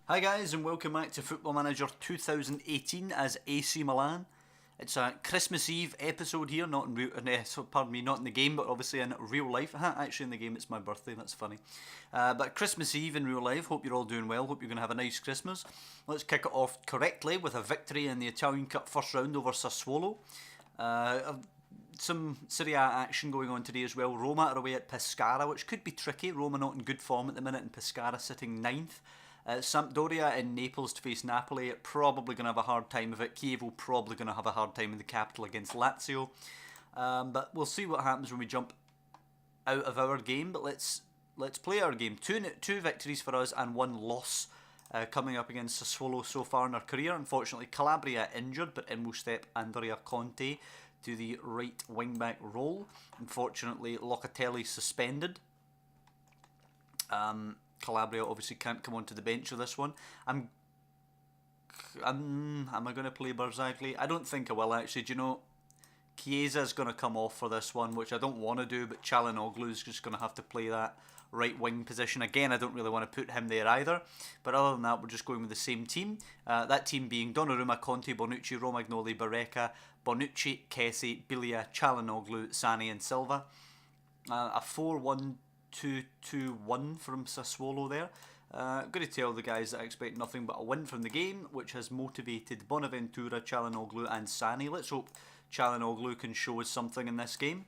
Hi guys and welcome back to Football Manager 2018 as AC Milan. It's a Christmas Eve episode here, not in not in the game, but obviously in real life. Actually in the game it's my birthday, that's funny. But Christmas Eve in real life, hope you're all doing well, hope you're going to have a nice Christmas. Let's kick it off correctly with a victory in the Italian Cup first round over Sassuolo. Some Serie A action going on today as well. Roma are away at Pescara, which could be tricky. Roma not in good form at the minute and Pescara sitting 9th. Sampdoria in Naples to face Napoli, probably going to have a hard time of it. Kiev will probably going to have a hard time in the capital against Lazio. But we'll see what happens when we jump out of our game. But let's play our game. Two victories for us and one loss coming up against Sassuolo so far in our career. Unfortunately, Calabria injured, but in will step Andrea Conte to the right wing-back role. Unfortunately, Locatelli suspended. Calabria obviously can't come onto the bench for this one. Am I going to play Barzagli? I don't think I will actually. Do you know, Chiesa's going to come off for this one, which I don't want to do, but Çalhanoğlu's just going to have to play that right wing position. Again, I don't really want to put him there either. But other than that, we're just going with the same team. That team being Donnarumma, Conte, Bonucci, Romagnoli, Barreca, Bonucci, Kessie, Biglia, Çalhanoğlu, Sane and Silva. A 4-1-2-2-1 from Sassuolo there. Going to tell the guys that I expect nothing but a win from the game, which has motivated Bonaventura, Çalhanoğlu and Sane. Let's hope Çalhanoğlu can show us something in this game.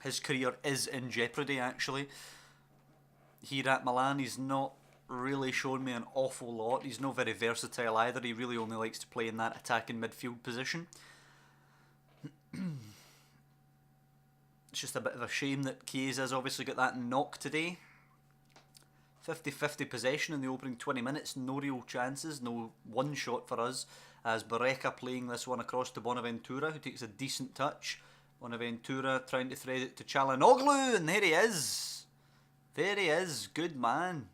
His career is in jeopardy actually. Here at Milan, he's not really shown me an awful lot. He's not very versatile either. He really only likes to play in that attacking midfield position. It's just a bit of a shame that Chiesa's obviously got that knock today. 50-50 possession in the opening 20 minutes. No real chances, no one shot for us. As Barreca playing this one across to Bonaventura, who takes a decent touch. Bonaventura trying to thread it to Çalhanoğlu, and there he is. There he is, good man.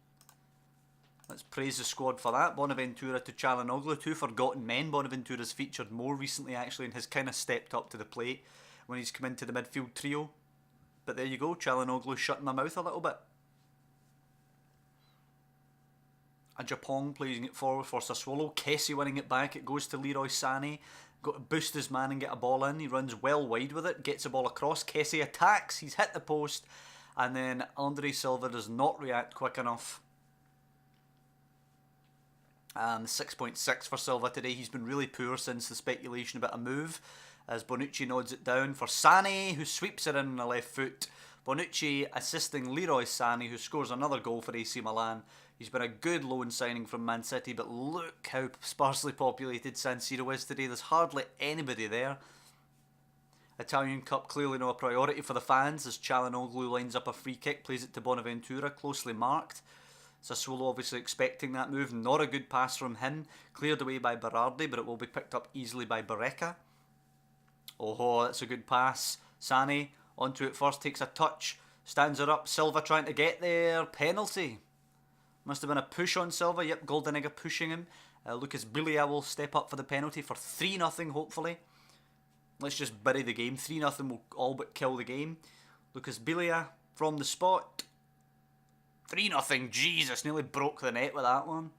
Let's praise the squad for that. Bonaventura to Çalhanoğlu, two forgotten men. Bonaventura's featured more recently actually and has kind of stepped up to the plate when he's come into the midfield trio. But there you go, Çalhanoğlu shutting my mouth a little bit. Ajapong playing it forward for Sassuolo. Kessie winning it back. It goes to Leroy Sane. Got to boost his man and get a ball in. He runs well wide with it. Gets the ball across. Kessie attacks. He's hit the post. And then Andre Silva does not react quick enough. And 6.6 for Silva today. He's been really poor since the speculation about a move. As Bonucci nods it down for Sane, who sweeps it in on the left foot. Bonucci assisting Leroy Sane, who scores another goal for AC Milan. He's been a good loan signing from Man City, but look how sparsely populated San Siro is today. There's hardly anybody there. Italian Cup clearly not a priority for the fans, as Çalhanoğlu lines up a free kick, plays it to Bonaventura, closely marked. Sassuolo obviously expecting that move. Not a good pass from him. Cleared away by Berardi, but it will be picked up easily by Barreca. Oh, that's a good pass. Sane onto it first, takes a touch, stands her up. Silva trying to get there. Penalty. Must have been a push on Silva. Yep, Goldenegger pushing him. Lucas Biglia will step up for the penalty for 3-0 hopefully. Let's just bury the game. 3-0 will all but kill the game. Lucas Biglia from the spot. 3-0. Jesus, nearly broke the net with that one.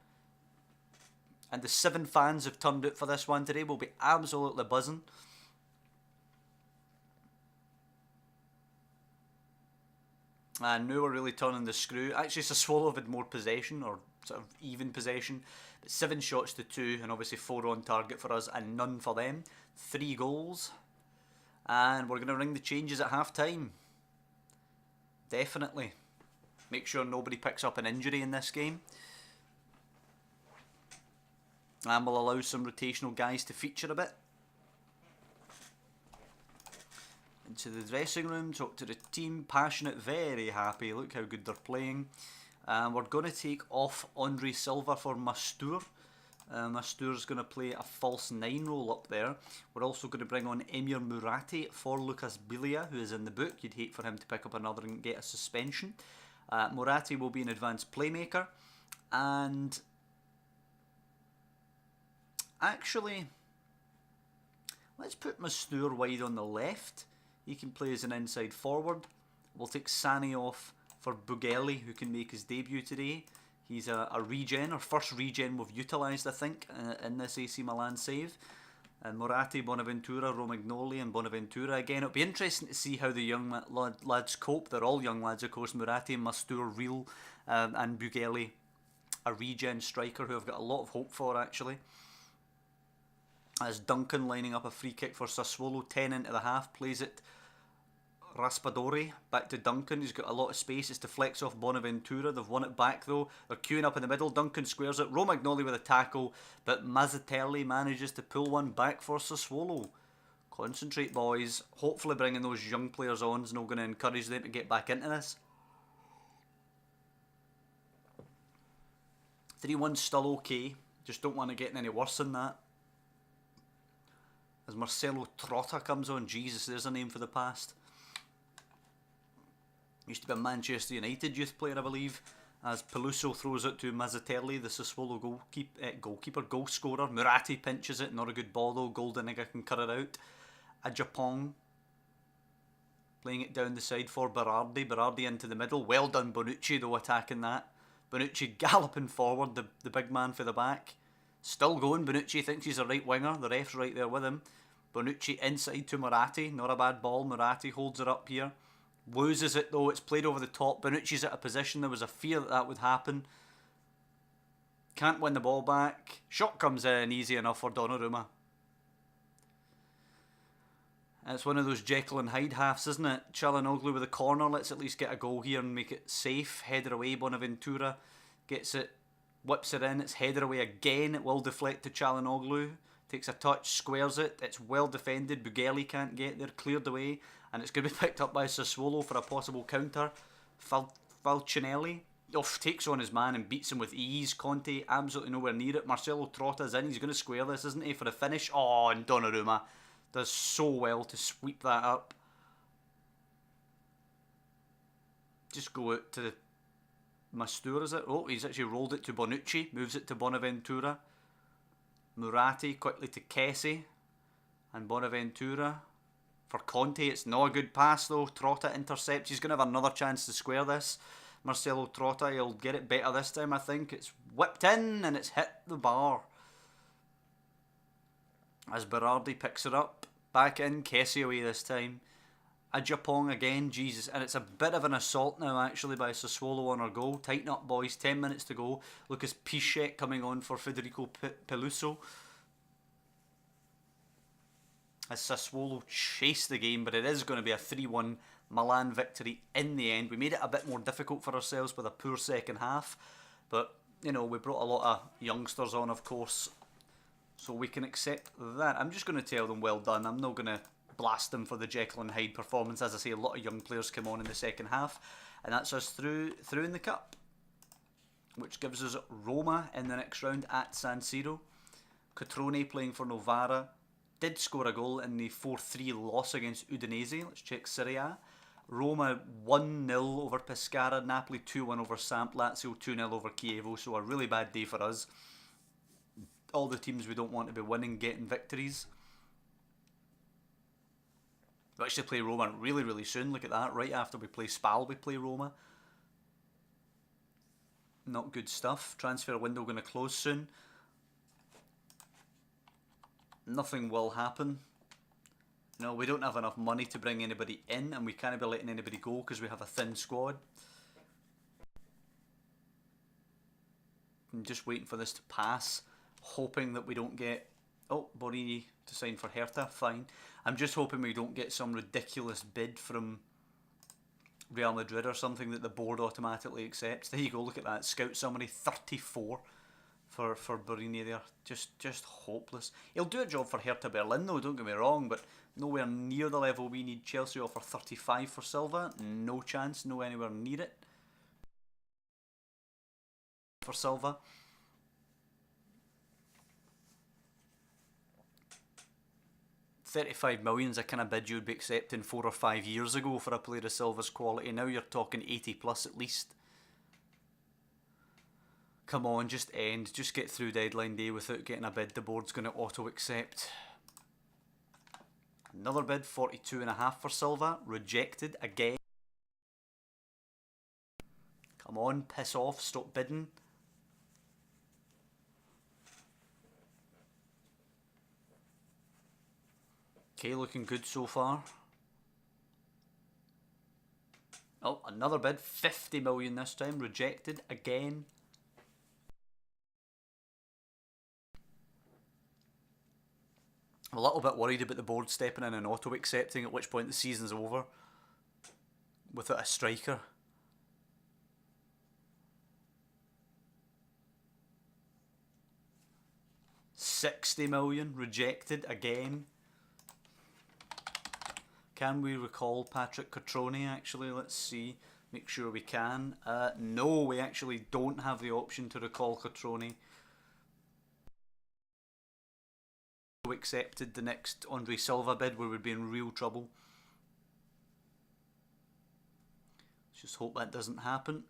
And the 7 fans have turned out for this one today will be absolutely buzzing. And now we're really turning the screw. Actually, Sassuolo have had more possession, or sort of even possession. But 7 shots to 2, and obviously 4 on target for us, and none for them. 3 goals. And we're going to ring the changes at half time. Definitely. Make sure nobody picks up an injury in this game. And we'll allow some rotational guys to feature a bit. Into the dressing room, talk to the team, passionate, very happy, look how good they're playing. We're going to take off Andre Silva for Mastur. Mastur's going to play a false 9 role up there. We're also going to bring on Emir Murati for Lucas Biglia, who is in the book. You'd hate for him to pick up another and get a suspension. Murati will be an advanced playmaker. And actually, let's put Mastur wide on the left. He can play as an inside forward. We'll take Sane off for Bughelli, who can make his debut today. He's a regen, our first regen we've utilised, I think, in this AC Milan save. And Moratti, Bonaventura, Romagnoli and Bonaventura again. It'll be interesting to see how the young lads cope. They're all young lads, of course. Moratti, Mastur, Real, and Bughelli, a regen striker who I've got a lot of hope for, actually. As Duncan lining up a free kick for Sassuolo, 10 into the half, plays it Raspadori, back to Duncan, he's got a lot of space, it's deflects off Bonaventura, they've won it back though, they're queuing up in the middle, Duncan squares it, Romagnoli with a tackle, but Mazzatelli manages to pull one back for Sassuolo. Concentrate boys, hopefully bringing those young players on is not going to encourage them to get back into this. 3-1 still okay, just don't want to get any worse than that. As Marcelo Trotta comes on, Jesus, there's a name for the past. Used to be a Manchester United youth player, I believe. As Peluso throws it to Mazzatelli, the Sassuolo goal scorer. Moratti pinches it, not a good ball though. Goldeniga can cut it out. Ajapong playing it down the side for Berardi. Berardi into the middle. Well done, Bonucci though, attacking that. Bonucci galloping forward, the big man for the back. Still going, Bonucci thinks he's a right winger. The ref's right there with him. Bonucci inside to Moratti. Not a bad ball. Moratti holds it up here. Loses it though, it's played over the top. Bonucci's at a position, there was a fear that that would happen. Can't win the ball back. Shot comes in, easy enough for Donnarumma. It's one of those Jekyll and Hyde halves, isn't it? Çalhanoğlu with a corner, let's at least get a goal here and make it safe. Header away, Bonaventura gets it, whips it in, it's header away again. It will deflect to Çalhanoğlu. Takes a touch, squares it, it's well defended. Bughelli can't get there, cleared away. And it's going to be picked up by Sassuolo for a possible counter. Falcinelli takes on his man and beats him with ease. Conte absolutely nowhere near it. Marcelo Trotta's in. He's going to square this, isn't he, for the finish? Oh, and Donnarumma does so well to sweep that up. Just go out to Mastur, is it? Oh, he's actually rolled it to Bonucci. Moves it to Bonaventura. Moratti quickly to Kessie. And Bonaventura. For Conte, it's not a good pass though. Trotta intercepts. He's going to have another chance to square this. Marcelo Trotta, he'll get it better this time, I think. It's whipped in and it's hit the bar. As Berardi picks it up. Back in, Kessie away this time. Ajapong again, Jesus. And it's a bit of an assault now actually by Sassuolo on our goal. Tighten up boys, 10 minutes to go. Lucas Piszczek coming on for Federico Peluso. As Sassuolo chase the game, but it is going to be a 3-1 Milan victory in the end. We made it a bit more difficult for ourselves with a poor second half, but you know, we brought a lot of youngsters on, of course, so we can accept that. I'm just going to tell them well done. I'm not going to blast them for the Jekyll and Hyde performance. As I say, a lot of young players come on in the second half, and that's us through in the cup, which gives us Roma in the next round at San Siro. Cotrone playing for Novara did score a goal in the 4-3 loss against Udinese. Let's check Serie A. Roma 1-0 over Pescara. Napoli 2-1 over Samp. Lazio 2-0 over Chievo. So a really bad day for us. All the teams we don't want to be winning getting victories. We actually play Roma really, really soon. Look at that. Right after we play SPAL, we play Roma. Not good stuff. Transfer window going to close soon. Nothing will happen. No, we don't have enough money to bring anybody in, and we can't be letting anybody go because we have a thin squad. I'm just waiting for this to pass, hoping that we don't get... Oh, Borini to sign for Hertha, fine. I'm just hoping we don't get some ridiculous bid from Real Madrid or something that the board automatically accepts. There you go, look at that. Scout summary, 34 for Borini there. Just hopeless. He'll do a job for Hertha Berlin though, don't get me wrong, but nowhere near the level we need. Chelsea offer 35 for Silva. No chance, no anywhere near it. For Silva. $35 million is a kind of bid you'd be accepting 4 or 5 years ago for a player of Silva's quality. Now you're talking 80 plus at least. Come on, just end. Just get through deadline day without getting a bid the board's going to auto-accept. Another bid, 42.5 for Silva. Rejected again. Come on, piss off, stop bidding. Okay, looking good so far. Oh, another bid, 50 million this time, rejected again. I'm a little bit worried about the board stepping in and auto-accepting, at which point the season's over without a striker. $60 million, rejected again. Can we recall Patrick Cotrone actually? Let's see. Make sure we can. No, we actually don't have the option to recall Cotrone. Accepted the next Andre Silva bid, where we'd be in real trouble. Let's just hope that doesn't happen.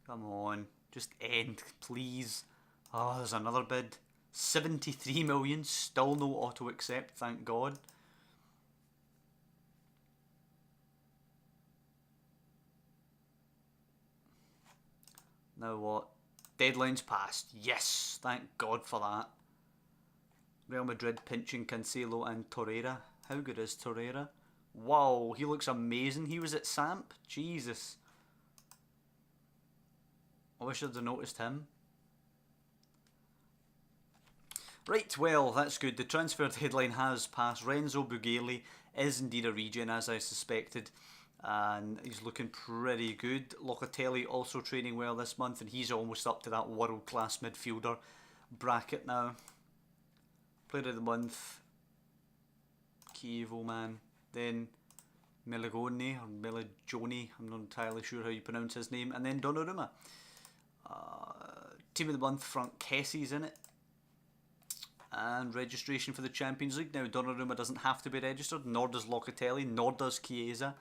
Come on, just end, please. Oh, there's another bid. 73 million, still no auto accept, thank God. Now what? Deadline's passed. Yes, thank God for that. Real Madrid pinching Cancelo and Torreira. How good is Torreira? Wow, he looks amazing. He was at Samp. Jesus. I wish I'd have noticed him. Right, well, that's good. The transfer deadline has passed. Renzo Bugeli is indeed a regen, as I suspected. And he's looking pretty good. Locatelli also training well this month, and he's almost up to that world-class midfielder bracket now. Player of the month, Chievo, man. Then Meligoni, or Meligioni, I'm not entirely sure how you pronounce his name. And then Donnarumma. Team of the month, Frank Kessie's in it. And registration for the Champions League. Now, Donnarumma doesn't have to be registered, nor does Locatelli, nor does Chiesa.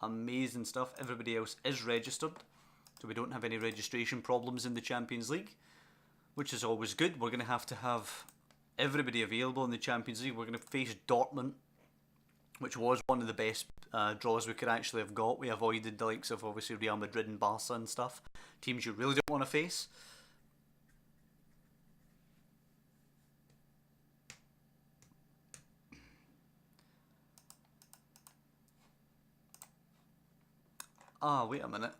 Amazing stuff. Everybody else is registered, so we don't have any registration problems in the Champions League, which is always good. We're going to have everybody available in the Champions League. We're going to face Dortmund, which was one of the best draws we could actually have got. We avoided the likes of obviously Real Madrid and Barca and stuff, teams you really don't want to face. Wait a minute.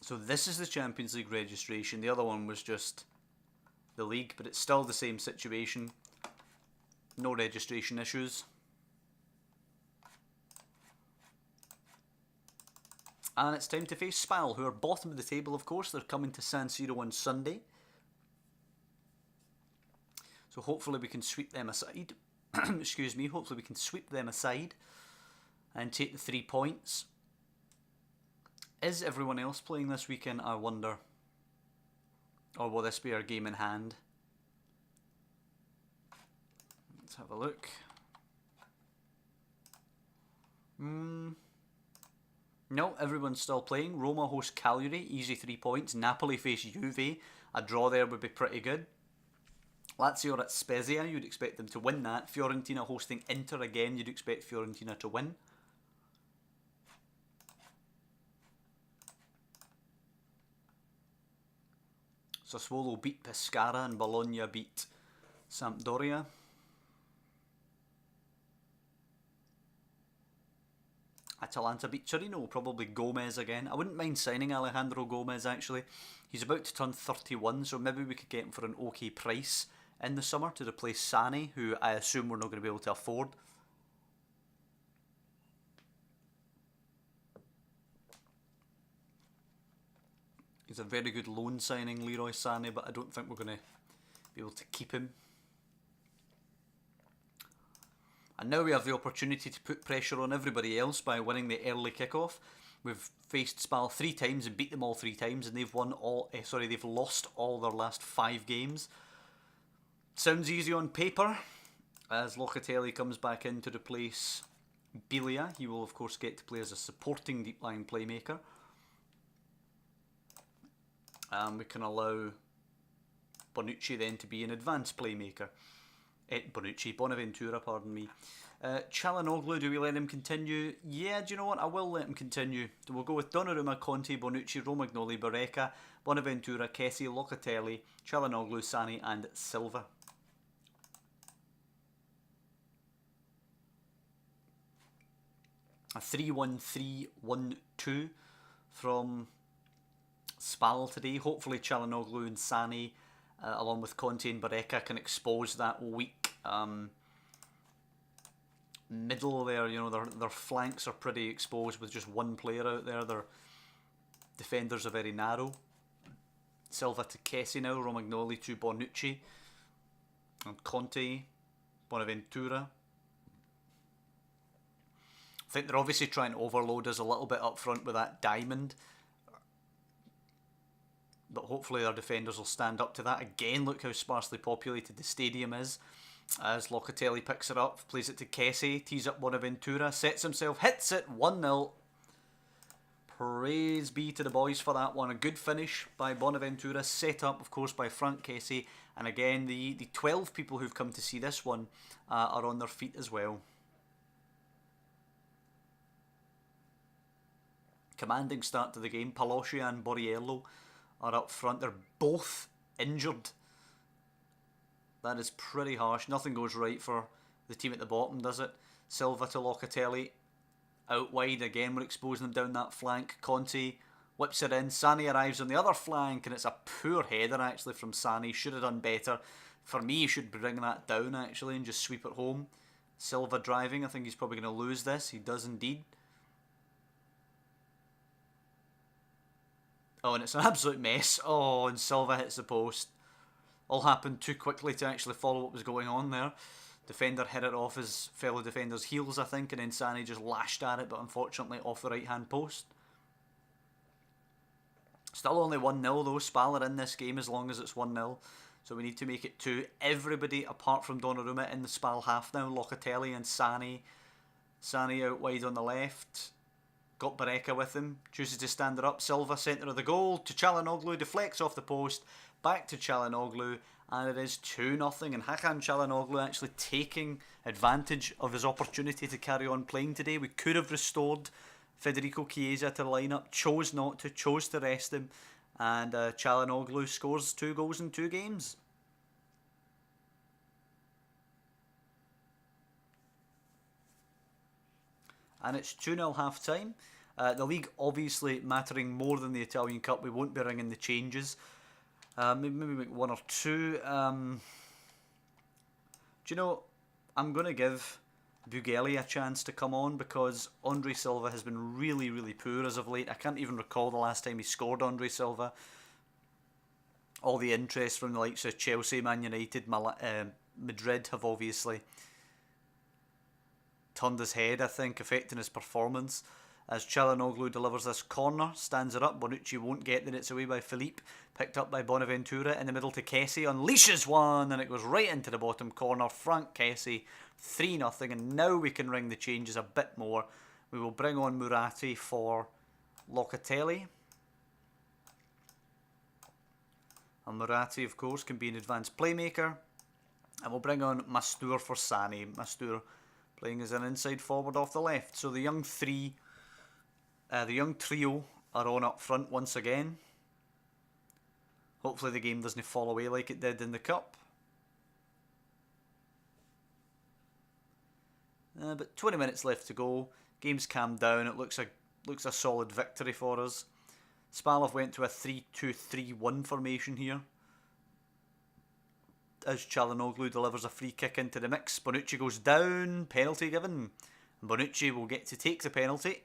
So this is the Champions League registration. The other one was just the league, but it's still the same situation. No registration issues. And it's time to face SPAL, who are bottom of the table, of course. They're coming to San Siro on Sunday. So hopefully we can sweep them aside. Excuse me. Hopefully we can sweep them aside and take the 3 points. Is everyone else playing this weekend, I wonder? Or will this be our game in hand? Let's have a look. No, everyone's still playing. Roma host Cagliari, easy 3 points. Napoli face Juve, a draw there would be pretty good. Lazio at Spezia, you'd expect them to win that. Fiorentina hosting Inter again, you'd expect Fiorentina to win. Sassuolo beat Pescara and Bologna beat Sampdoria. Atalanta beat Torino, probably Gomez again. I wouldn't mind signing Alejandro Gomez actually. He's about to turn 31, so maybe we could get him for an okay price in the summer to replace Sane, who I assume we're not going to be able to afford. He's a very good loan signing, Leroy Sané, but I don't think we're going to be able to keep him. And now we have the opportunity to put pressure on everybody else by winning the early kickoff. We've faced SPAL 3 times and beat them all 3 times, and they've they've lost all their last 5 games. Sounds easy on paper, as Locatelli comes back in to replace Bilia. He will of course get to play as a supporting deep line playmaker. And we can allow Bonucci then to be an advanced playmaker. Bonaventura, pardon me. Çalhanoğlu, do we let him continue? Yeah, do you know what? I will let him continue. We'll go with Donnarumma, Conte, Bonucci, Romagnoli, Barreca, Bonaventura, Kessie, Locatelli, Çalhanoğlu, Sane and Silva. A 3-1-3-1-2 from SPAL today. Hopefully Çalhanoğlu and Sane, along with Conte and Barreca, can expose that weak middle there. You know, their flanks are pretty exposed with just one player out there. Their defenders are very narrow. Silva to Kessie now, Romagnoli to Bonucci, and Conte, Bonaventura. I think they're obviously trying to overload us a little bit up front with that diamond, but hopefully their defenders will stand up to that. Again, look how sparsely populated the stadium is. As Locatelli picks it up, plays it to Kessie, tees up Bonaventura, sets himself, hits it, 1-0. Praise be to the boys for that one. A good finish by Bonaventura, set up of course by Frank Kessie, and again the 12 people who've come to see this one are on their feet as well. Commanding start to the game. Paloscia and Borriello are up front. They're both injured. That is pretty harsh. Nothing goes right for the team at the bottom, does it? Silva to Locatelli. Out wide again, we're exposing them down that flank. Conte whips it in. Sane arrives on the other flank, and it's a poor header actually from Sane. Should have done better. For me, he should bring that down actually and just sweep it home. Silva driving. I think he's probably going to lose this. He does indeed. Oh, and it's an absolute mess. Oh, and Silva hits the post. All happened too quickly to actually follow what was going on there. Defender hit it off his fellow defender's heels, I think, and then Sane just lashed at it, but unfortunately off the right-hand post. Still only 1-0 though. SPAL are in this game as long as it's 1-0. So we need to make it 2. Everybody apart from Donnarumma in the SPAL half now. Locatelli and Sane. Sane out wide on the left. Got Barreca with him. Chooses to stand it up. Silva, centre of the goal. To Çalhanoğlu. Deflects off the post. Back to Çalhanoğlu. And it is 2-0. And Hakan Çalhanoğlu actually taking advantage of his opportunity to carry on playing today. We could have restored Federico Chiesa to the lineup. Chose not to. Chose to rest him. And Çalhanoğlu scores 2 goals in 2 games. And it's 2-0 half time. The league obviously mattering more than the Italian Cup. We won't be ringing the changes. Maybe make 1 or 2. Do you know, I'm going to give Bughelli a chance to come on because Andre Silva has been really, really poor as of late. I can't even recall the last time he scored, Andre Silva. All the interest from the likes of Chelsea, Man United, Madrid have obviously turned his head, I think, affecting his performance. As Çalhanoğlu delivers this corner, stands it up. Bonucci won't get it. It's away by Philippe. Picked up by Bonaventura in the middle to Kessie. Unleashes one, and it goes right into the bottom corner. Frank Kessie, 3-0. And now we can ring the changes a bit more. We will bring on Murati for Locatelli. And Murati, of course, can be an advanced playmaker. And we'll bring on Mastur for Sane. Mastur playing as an inside forward off the left. So the young trio are on up front once again. Hopefully the game doesn't fall away like it did in the Cup. But 20 minutes left to go. Game's calmed down. It looks a solid victory for us. SPAL have went to a 3-2-3-1 formation here. As Çalhanoğlu delivers a free kick into the mix. Bonucci goes down. Penalty given. And Bonucci will get to take the penalty.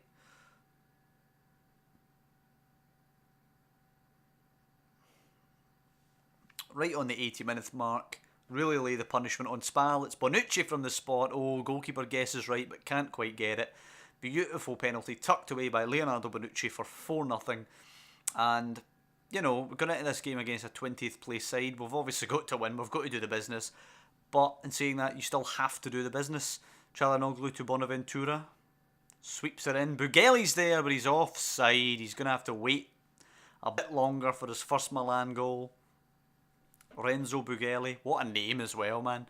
Right on the 80-minute mark. Really lay the punishment on SPAL. It's Bonucci from the spot. Oh, goalkeeper guesses right but can't quite get it. Beautiful penalty tucked away by Leonardo Bonucci for 4-0. And, you know, we're going into this game against a 20th place side. We've obviously got to win. We've got to do the business. But in saying that, you still have to do the business. Çalhanoğlu to Bonaventura. Sweeps it in. Bughelli's there, but he's offside. He's going to have to wait a bit longer for his first Milan goal. Renzo Bughelli. What a name as well, man.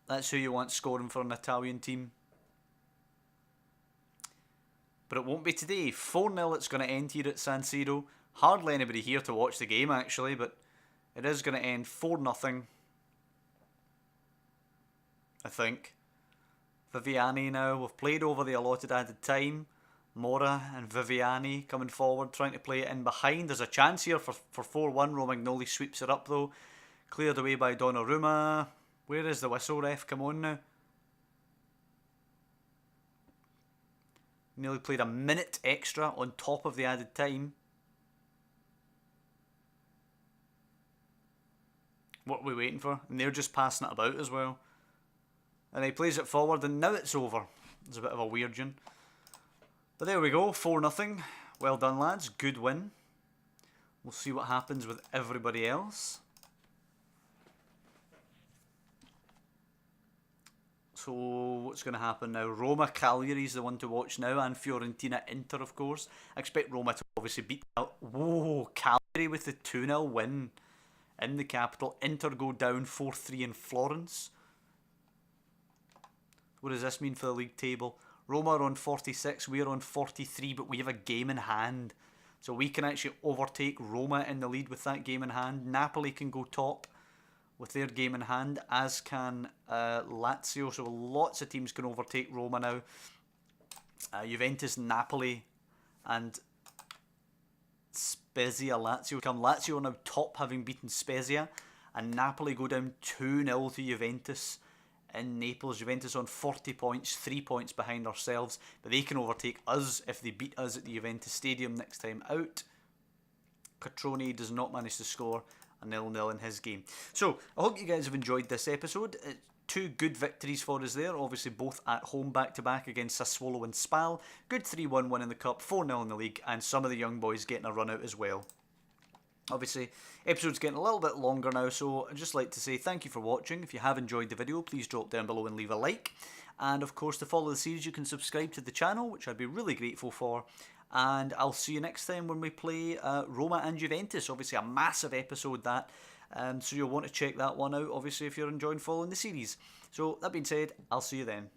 That's who you want scoring for an Italian team. But it won't be today. 4-0 it's going to end here at San Siro. Hardly anybody here to watch the game actually, but it is going to end 4-0. I think. Viviani now. We've played over the allotted added time. Mora and Viviani coming forward, trying to play it in behind. There's a chance here for 4-1. Romagnoli sweeps it up though. Cleared away by Donnarumma. Where is the whistle, ref? Come on now. Nearly played a minute extra on top of the added time. What are we waiting for? And they're just passing it about as well. And he plays it forward and now it's over. It's a bit of a weird one. But there we go, 4-0. Well done lads, good win. We'll see what happens with everybody else. So what's going to happen now? Roma Cagliari is the one to watch now, and Fiorentina Inter of course. I expect Roma to obviously beat out. Whoa, Cagliari with the 2-0 win in the capital. Inter go down 4-3 in Florence. What does this mean for the league table? Roma are on 46, we're on 43, but we have a game in hand. So we can actually overtake Roma in the lead with that game in hand. Napoli can go top with their game in hand, as can Lazio. So lots of teams can overtake Roma now. Juventus, Napoli and Spezia, Lazio come. Lazio are now top, having beaten Spezia, and Napoli go down 2-0 to Juventus in Naples. Juventus on 40 points, 3 points behind ourselves, but they can overtake us if they beat us at the Juventus Stadium next time out. Catrone does not manage to score a 0-0 in his game. So I hope you guys have enjoyed this episode. Two good victories for us there, obviously both at home back-to-back against Sassuolo and SPAL. Good 3-1 win in the Cup, 4-0 in the league, and some of the young boys getting a run out as well. Obviously, episode's getting a little bit longer now, so I'd just like to say thank you for watching. If you have enjoyed the video, please drop down below and leave a like. And of course, to follow the series, you can subscribe to the channel, which I'd be really grateful for. And I'll see you next time when we play Roma and Juventus. Obviously, a massive episode that. So you'll want to check that one out, obviously, if you're enjoying following the series. So, that being said, I'll see you then.